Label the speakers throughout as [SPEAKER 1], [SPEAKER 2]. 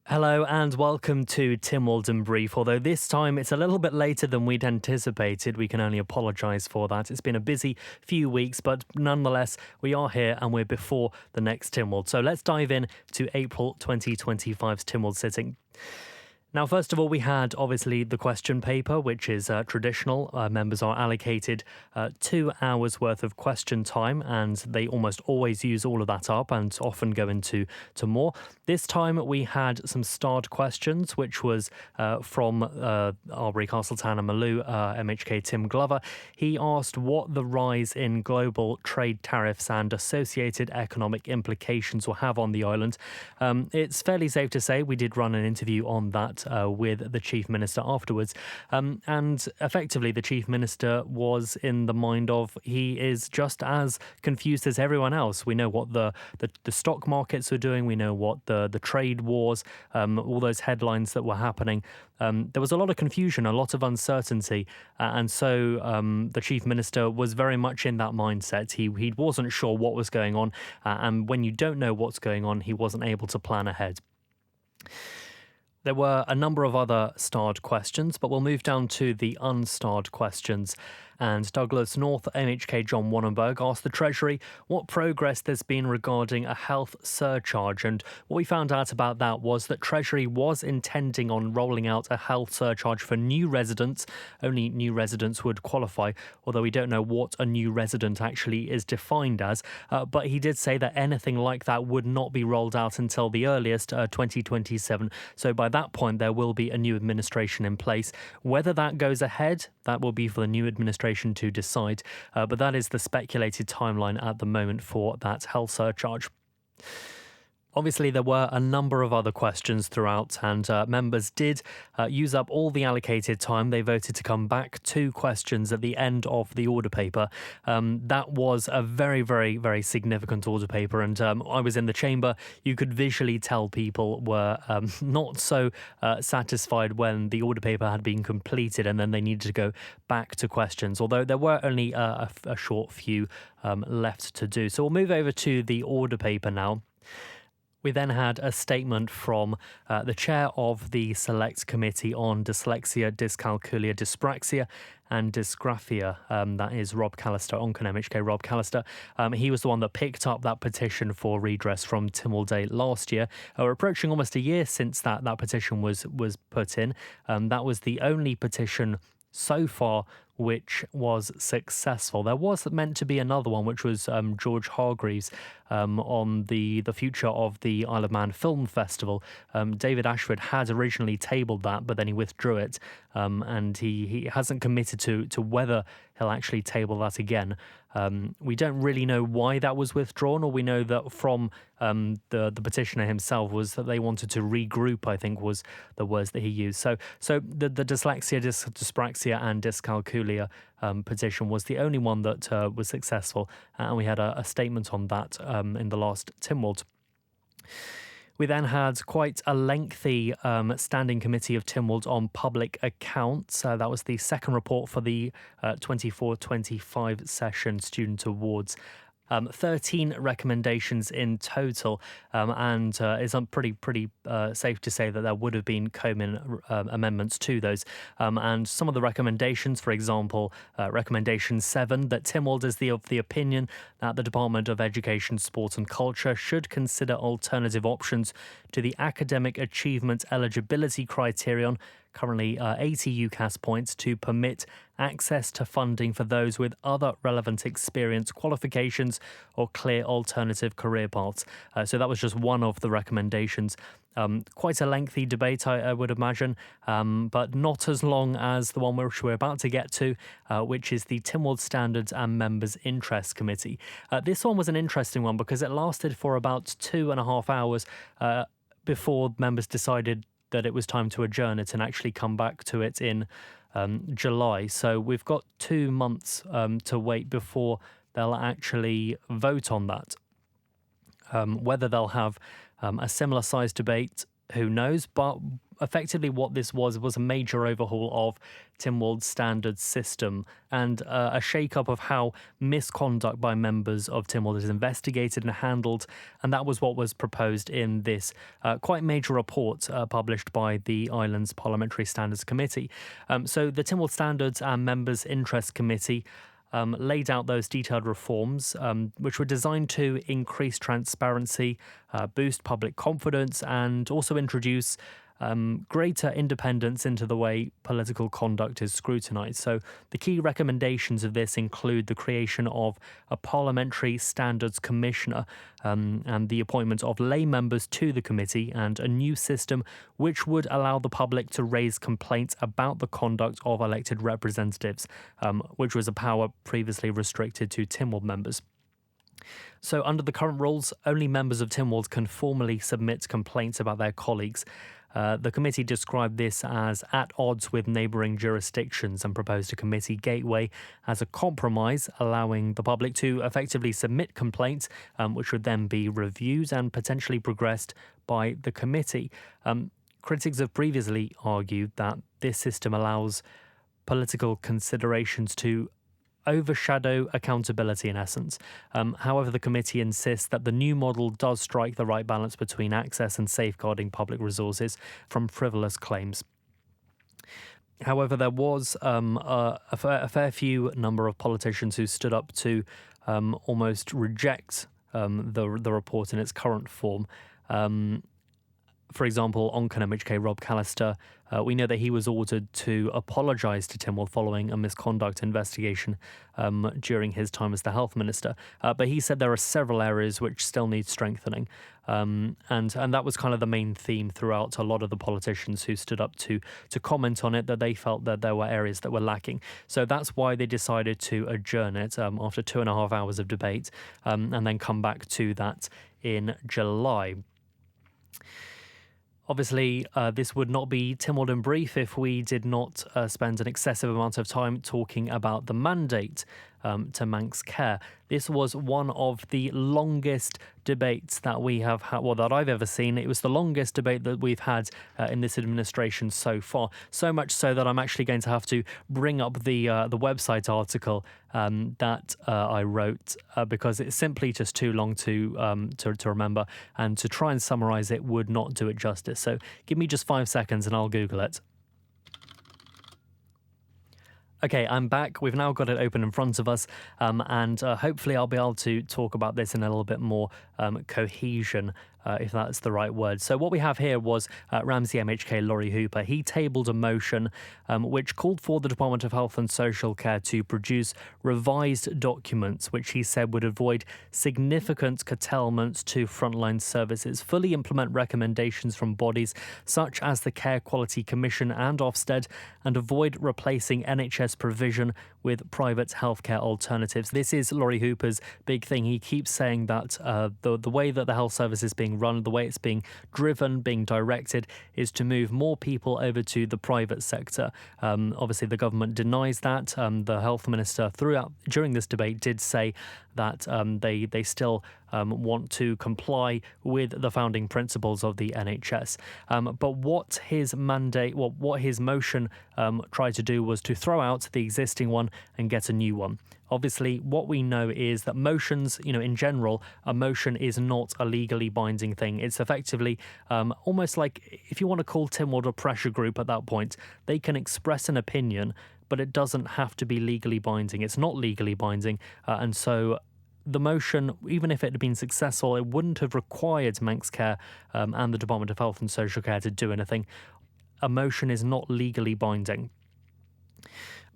[SPEAKER 1] Hello and welcome to Tynwald in Brief. Although this time it's a little bit later than we'd anticipated, we can only apologise for that. It's been a busy few weeks, but nonetheless, we are here and we're before the next Tynwald. So let's dive in to April 2025's Tynwald sitting. Now, first of all, we had obviously the question paper, which is traditional. Members are allocated 2 hours worth of question time, and they almost always use all of that up and often go into more. This time we had some starred questions, which was from Albury Castletown and Malou, MHK Tim Glover. He asked what the rise in global trade tariffs and associated economic implications will have on the island. It's fairly safe to say we did run an interview on that with the Chief Minister afterwards. And effectively, the Chief Minister was in the mind of he is just as confused as everyone else. We know what the stock markets are doing. We know what the trade wars, all those headlines that were happening. There was a lot of confusion, a lot of uncertainty. And so the Chief Minister was very much in that mindset. He wasn't sure what was going on. And when you don't know what's going on, he wasn't able to plan ahead. There were a number of other starred questions, but we'll move down to the unstarred questions. And Douglas North MHK John Wannenberg asked the Treasury what progress there's been regarding a health surcharge. And what we found out about that was that Treasury was intending on rolling out a health surcharge for new residents. Only new residents would qualify, although we don't know what a new resident actually is defined as. But he did say that anything like that would not be rolled out until the earliest, 2027. So by that point, there will be a new administration in place. Whether that goes ahead, that will be for the new administration to decide. But that is the speculated timeline at the moment for that health surcharge. Obviously, there were a number of other questions throughout, and members did use up all the allocated time. They voted to come back 2 questions at the end of the order paper. That was a very, very, very significant order paper, and I was in the chamber. You could visually tell people were not so satisfied when the order paper had been completed, and then they needed to go back to questions, although there were only a short few left to do. So we'll move over to the order paper now. We then had a statement from the chair of the Select Committee on Dyslexia, Dyscalculia, Dyspraxia and Dysgraphia. That is Rob Callister, Oncon MHK Rob Callister. He was the one that picked up that petition for redress from Tynwald Day last year. We're approaching almost a year since that petition was put in. That was the only petition so far which was successful. There was meant to be another one, which was George Hargreaves on the future of the Isle of Man Film Festival. David Ashford had originally tabled that, but then he withdrew it, and he hasn't committed to whether he'll actually table that again. We don't really know why that was withdrawn, or we know that from the petitioner himself was that they wanted to regroup, I think was the words that he used. So the dyslexia, dyspraxia and dyscalculia petition was the only one that was successful, and we had a statement on that in the last Tynwald. We then had quite a lengthy standing committee of Tynwald on public accounts. That was the second report for the 24-25 session student awards. 13 recommendations in total, and it's pretty safe to say that there would have been Comin amendments to those. And some of the recommendations, for example, recommendation 7, that Tynwald is of the opinion that the Department of Education, Sport and Culture should consider alternative options to the academic achievement eligibility criterion, currently 80 UCAS points, to permit access to funding for those with other relevant experience, qualifications or clear alternative career paths. So that was just one of the recommendations. Quite a lengthy debate, I would imagine, but not as long as the one which we're about to get to, which is the Tynwald Standards and Members' Interest Committee. This one was an interesting one because it lasted for about 2.5 hours before members decided that it was time to adjourn it and actually come back to it in July. So we've got 2 months to wait before they'll actually vote on that. Whether they'll have a similar sized debate, who knows? But effectively what this was a major overhaul of Tynwald's standards system and a shake-up of how misconduct by members of Tynwald is investigated and handled. And that was what was proposed in this quite major report published by the island's Parliamentary Standards Committee. So the Tynwald Standards and Members' Interest Committee laid out those detailed reforms, which were designed to increase transparency, boost public confidence, and also introduce greater independence into the way political conduct is scrutinised. So the key recommendations of this include the creation of a Parliamentary Standards Commissioner and the appointment of lay members to the committee, and a new system which would allow the public to raise complaints about the conduct of elected representatives, which was a power previously restricted to Tynwald members. So under the current rules, only members of Tynwald can formally submit complaints about their colleagues. The committee described this as at odds with neighbouring jurisdictions and proposed a committee gateway as a compromise, allowing the public to effectively submit complaints, which would then be reviewed and potentially progressed by the committee. Critics have previously argued that this system allows political considerations to overshadow accountability in essence. However, the committee insists that the new model does strike the right balance between access and safeguarding public resources from frivolous claims. However, there was a fair few number of politicians who stood up to almost reject the report in its current form. For example, Oncan MHK Rob Callister, we know that he was ordered to apologise to Tynwald following a misconduct investigation during his time as the health minister. But he said there are several areas which still need strengthening. And that was kind of the main theme throughout a lot of the politicians who stood up to comment on it, that they felt that there were areas that were lacking. So that's why they decided to adjourn it after 2.5 hours of debate and then come back to that in July. Obviously, this would not be Tynwald in brief if we did not spend an excessive amount of time talking about the mandate to Manx Care. This was one of the longest debates that we have had, well, that I've ever seen. It was the longest debate that we've had in this administration so far. So much so that I'm actually going to have to bring up the website article that I wrote because it's simply just too long to remember, and to try and summarise it would not do it justice. So give me just 5 seconds and I'll Google it. Okay, I'm back. We've now got it open in front of us, and hopefully I'll be able to talk about this in a little bit more cohesion, if that's the right word. So what we have here was Ramsey MHK Laurie Hooper. He tabled a motion which called for the Department of Health and Social Care to produce revised documents, which he said would avoid significant curtailments to frontline services, fully implement recommendations from bodies such as the Care Quality Commission and Ofsted, and avoid replacing NHS provision with private healthcare alternatives. This is Laurie Hooper's big thing. He keeps saying that the way that the health service is being run, the way it's being driven, being directed, is to move more people over to the private sector. Obviously, the government denies that. The health minister during this debate did say that they still want to comply with the founding principles of the NHS. But what his mandate, what his motion tried to do was to throw out the existing one and get a new one. Obviously, what we know is that motions, in general, a motion is not a legally binding thing. It's effectively almost like, if you want to call Tynwald a pressure group at that point, they can express an opinion, but it doesn't have to be legally binding. It's not legally binding. And so the motion, even if it had been successful, it wouldn't have required Manx Care and the Department of Health and Social Care to do anything. A motion is not legally binding.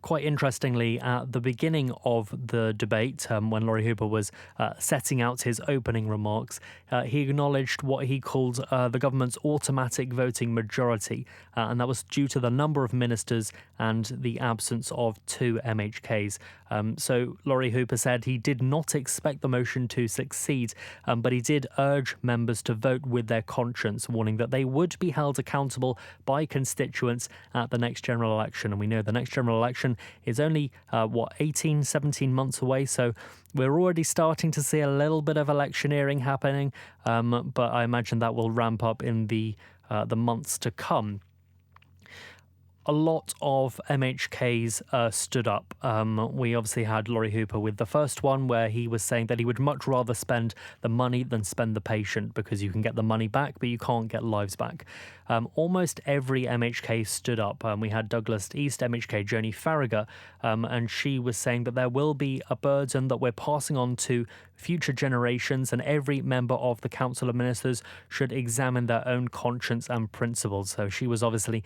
[SPEAKER 1] Quite interestingly, at the beginning of the debate, when Laurie Hooper was setting out his opening remarks, he acknowledged what he called the government's automatic voting majority, and that was due to the number of ministers and the absence of 2 MHKs. So Laurie Hooper said he did not expect the motion to succeed, but he did urge members to vote with their conscience, warning that they would be held accountable by constituents at the next general election. And we know the next general election is only, 17 months away. So we're already starting to see a little bit of electioneering happening, but I imagine that will ramp up in the months to come. a lot of MHKs stood up. We obviously had Laurie Hooper with the first one, where he was saying that he would much rather spend the money than spend the patient, because you can get the money back, but you can't get lives back. Almost every MHK stood up. We had Douglas East MHK Joni Farragher, and she was saying that there will be a burden that we're passing on to future generations, and every member of the Council of Ministers should examine their own conscience and principles. So she was obviously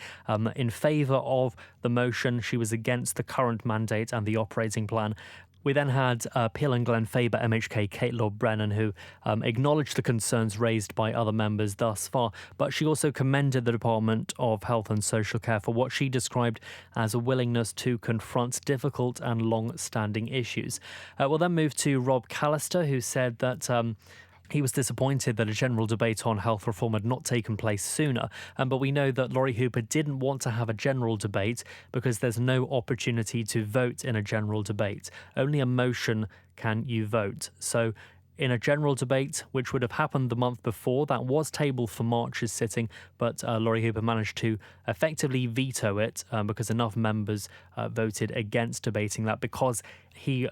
[SPEAKER 1] in favour of the motion. She was against the current mandate and the operating plan. We then had Peel and Glen Faber MHK Kate Lord-Brennan, who acknowledged the concerns raised by other members thus far, but she also commended the Department of Health and Social Care for what she described as a willingness to confront difficult and long-standing issues. We'll then move to Rob Callister, who said that he was disappointed that a general debate on health reform had not taken place sooner, but we know that Laurie Hooper didn't want to have a general debate because there's no opportunity to vote in a general debate. Only a motion can you vote. So in a general debate, which would have happened the month before, that was tabled for March's sitting, but Laurie Hooper managed to effectively veto it because enough members voted against debating that, because he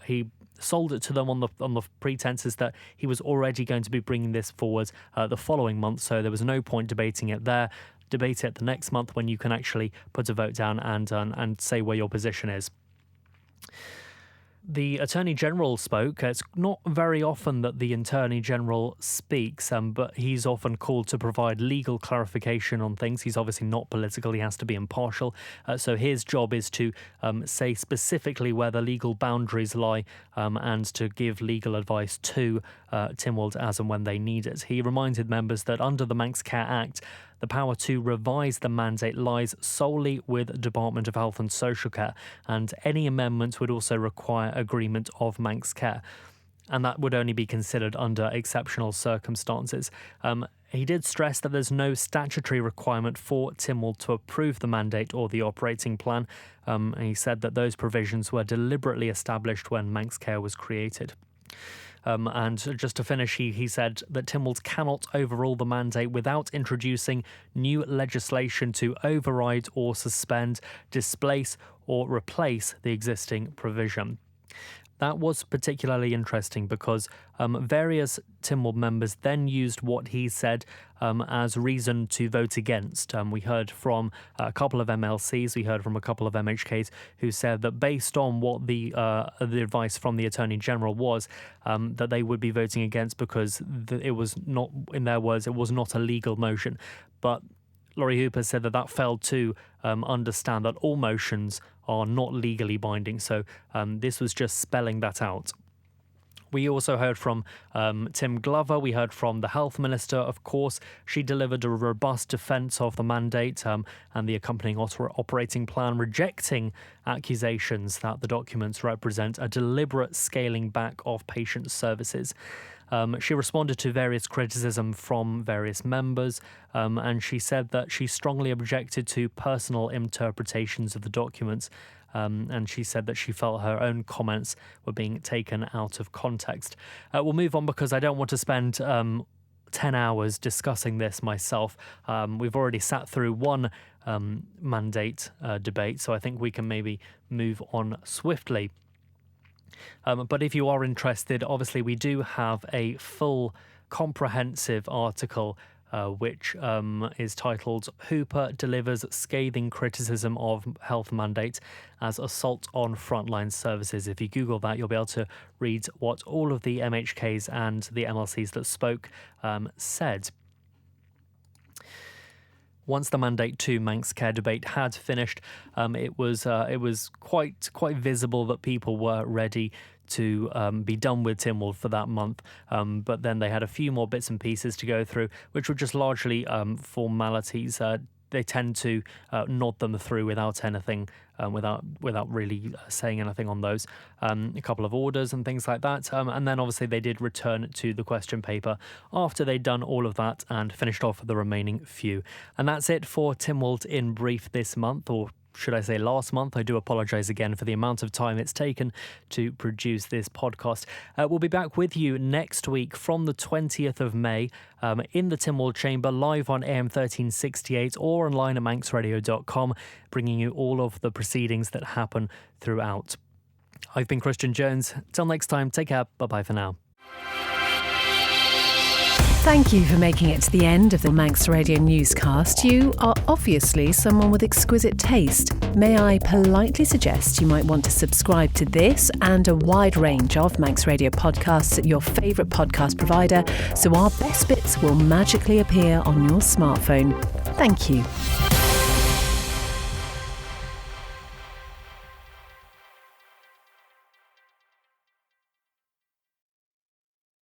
[SPEAKER 1] sold it to them on the pretenses that he was already going to be bringing this forward the following month, so there was no point debating it there. Debate it the next month when you can actually put a vote down and say where your position is. The Attorney General spoke. It's not very often that the Attorney General speaks, but he's often called to provide legal clarification on things. He's obviously not political. He has to be impartial. So his job is to say specifically where the legal boundaries lie and to give legal advice to Tynwald as and when they need it. He reminded members that under the Manx Care Act, the power to revise the mandate lies solely with the Department of Health and Social Care, and any amendment would also require agreement of Manx Care, and that would only be considered under exceptional circumstances. He did stress that there's no statutory requirement for Tynwald to approve the mandate or the operating plan. And he said that those provisions were deliberately established when Manx Care was created. And just to finish, he said that Tynwald cannot overrule the mandate without introducing new legislation to override or suspend, displace or replace the existing provision. That was particularly interesting because various Tynwald members then used what he said as reason to vote against. We heard from a couple of MLCs, we heard from a couple of MHKs who said that based on what the advice from the Attorney General was, that they would be voting against because it was not, in their words, it was not a legal motion. But Laurie Hooper said that failed to understand that all motions are not legally binding. So this was just spelling that out. We also heard from Tim Glover. We heard from the Health Minister, of course. She delivered a robust defence of the mandate and the accompanying operating plan, rejecting accusations that the documents represent a deliberate scaling back of patient services. She responded to various criticism from various members, and she said that she strongly objected to personal interpretations of the documents, and she said that she felt her own comments were being taken out of context. We'll move on because I don't want to spend 10 hours discussing this myself. We've already sat through one mandate debate, so I think we can maybe move on swiftly. But if you are interested, obviously we do have a full comprehensive article which is titled "Hooper Delivers Scathing Criticism of Health Mandate as Assault on Frontline Services." If you Google that, you'll be able to read what all of the MHKs and the MLCs that spoke said. Once the Mandate 2 Manx Care debate had finished, it was quite visible that people were ready to be done with Tynwald for that month. But then they had a few more bits and pieces to go through, which were just largely formalities. They tend to nod them through without anything, without really saying anything on those. A couple of orders and things like that. And then obviously they did return to the question paper after they'd done all of that and finished off the remaining few. And that's it for Tynwald in brief this month, or should I say last month. I do apologise again for the amount of time it's taken to produce this podcast. We'll be back with you next week from the 20th of May in the Tynwald Chamber, live on AM 1368 or online at manxradio.com, bringing you all of the proceedings that happen throughout. I've been Christian Jones. Till next time, take care. Bye-bye for now.
[SPEAKER 2] Thank you for making it to the end of the Manx Radio newscast. You are obviously someone with exquisite taste. May I politely suggest you might want to subscribe to this and a wide range of Manx Radio podcasts at your favourite podcast provider, so our best bits will magically appear on your smartphone. Thank you.